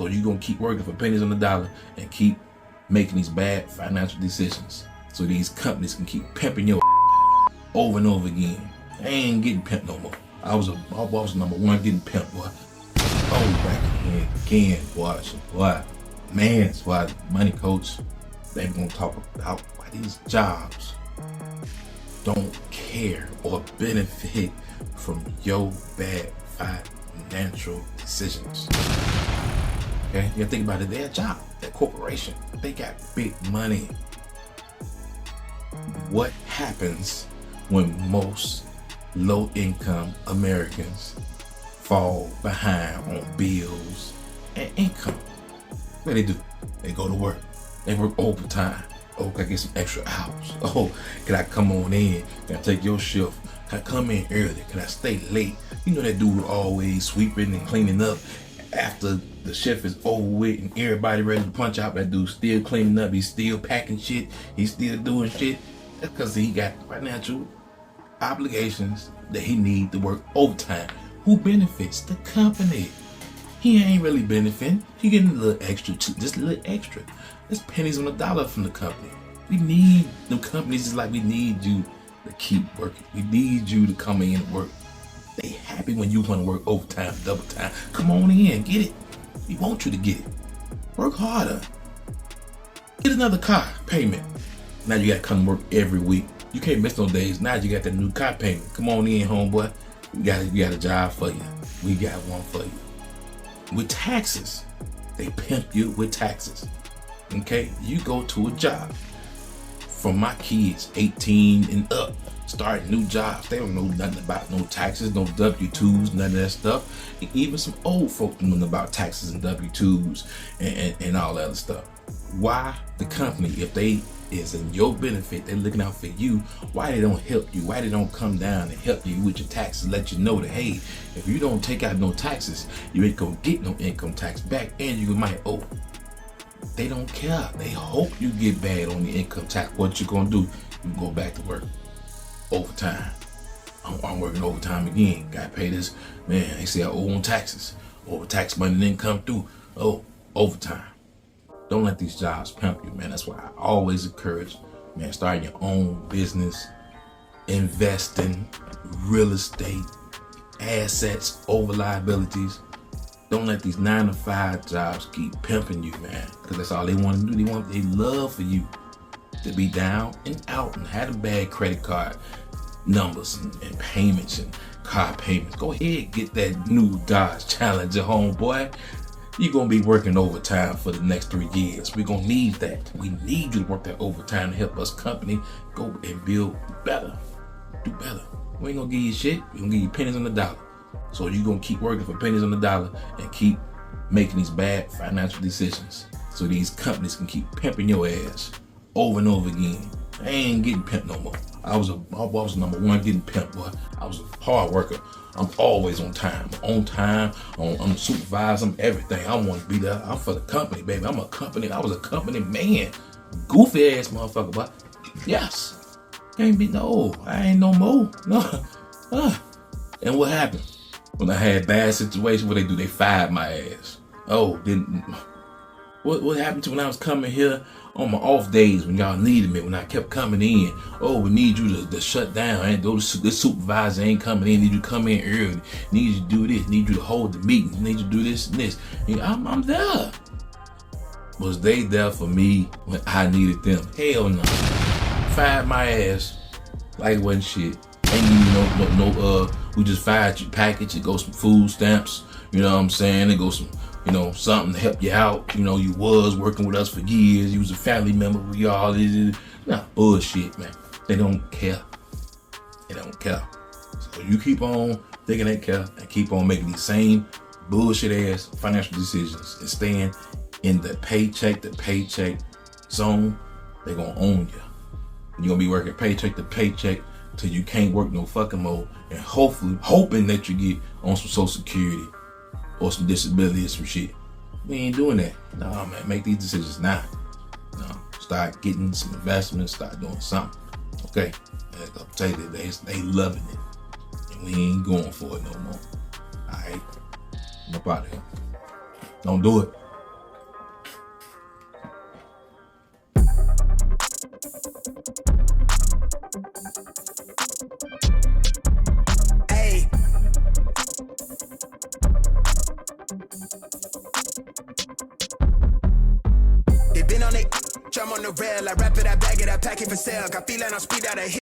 So you're gonna keep working for pennies on the dollar and keep making these bad financial decisions. So these companies can keep pimping your over and over again. I ain't getting pimped no more. My boss was number one getting pimped, boy. Oh, back again, boy. Boy, man, why money coach, they gonna talk about why these jobs don't care or benefit from your bad financial decisions. Okay, you gotta think about it. Their job, their corporation, they got big money. What happens when most low-income Americans fall behind on bills and income? What do? They go to work. They work overtime. Oh, can I get some extra hours? Oh, can I come on in? Can I take your shift? Can I come in early? Can I stay late? You know that dude always sweeping and cleaning up after the shift is over with and everybody ready to punch out. That dude still cleaning up. He's still packing shit. He's still doing shit. That's because he got financial obligations that he need to work overtime. Who benefits? The company. He ain't really benefiting. He getting a little extra too, just a little extra. It's pennies on the dollar from the company. We need them companies just like we need you to keep working. We need you to come in and work. They happy when you want to work overtime, double time. Come on in, get it. We want you to get it. Work harder. Get another car payment. Now you gotta come to work every week. You can't miss no days. Now you got that new car payment. Come on in, homeboy. We got a job for you. We got one for you. With taxes, they pimp you with taxes. Okay, you go to a job. For my kids, 18 and up, start new jobs. They don't know nothing about no taxes, no W-2s, none of that stuff. And even some old folk don't know about taxes and W-2s and all that other stuff. Why the company, if they is in your benefit, they're looking out for you, why they don't help you? Why they don't come down and help you with your taxes, let you know that, hey, if you don't take out no taxes, you ain't gonna get no income tax back and you might owe. They don't care. They hope you get bad on the income tax. What you gonna do? You go back to work. Overtime. I'm working overtime again. Gotta pay this. Man, they say I owe on taxes. Over tax money didn't come through. Oh, overtime. Don't let these jobs pimp you, man. That's why I always encourage, man, starting your own business, investing, real estate, assets over liabilities. Don't let these 9-to-5 jobs keep pimping you, man, because that's all they want to do. They love for you to be down and out and have a bad credit card numbers and payments and car payments. Go ahead, get that new Dodge Challenger, homeboy. You're going to be working overtime for the next 3 years. We're going to need that. We need you to work that overtime to help us company go and build better. Do better. We ain't going to give you shit. We're going to give you pennies on the dollar. So you're going to keep working for pennies on the dollar and keep making these bad financial decisions. So these companies can keep pimping your ass over and over again. I ain't getting pimped no more. My boss was number one getting pimped, boy. I was a hard worker. I'm always on time. I'm supervised, I'm everything. I want to be there. I'm for the company, baby. I was a company man. Goofy ass motherfucker, but yes. Can't be, no, I ain't no more. No. And what happened? When I had bad situation, what they do? They fired my ass. Oh, what happened to when I was coming here on my off days when y'all needed me, when I kept coming in? Oh, we need you to shut down. And this supervisor ain't coming in. Need you to come in early. Need you to do this. Need you to hold the meeting. Need you to do this and this. And I'm there. Was they there for me when I needed them? Hell no. Fired my ass like it wasn't shit. Ain't even we just fired your package. It goes some food stamps. You know what I'm saying? It goes some, something to help you out. You was working with us for years. You was a family member. We all is. Nah, bullshit, man. They don't care. They don't care. So you keep on thinking they care and keep on making these same bullshit ass financial decisions and staying in the paycheck to paycheck zone. They gonna own you. You're gonna be working paycheck to paycheck till you can't work no fucking more, and hoping that you get on some Social Security or some disability or some shit. We ain't doing that. Nah, man, make these decisions now. No, start getting some investments, start doing something. Okay? I'll tell you that they loving it. And we ain't going for it no more. Alright? I'm up out of here. Don't do it. Been on it, jump on the rail. I wrap it, I bag it, I pack it for sale. Got feeling, I speed out of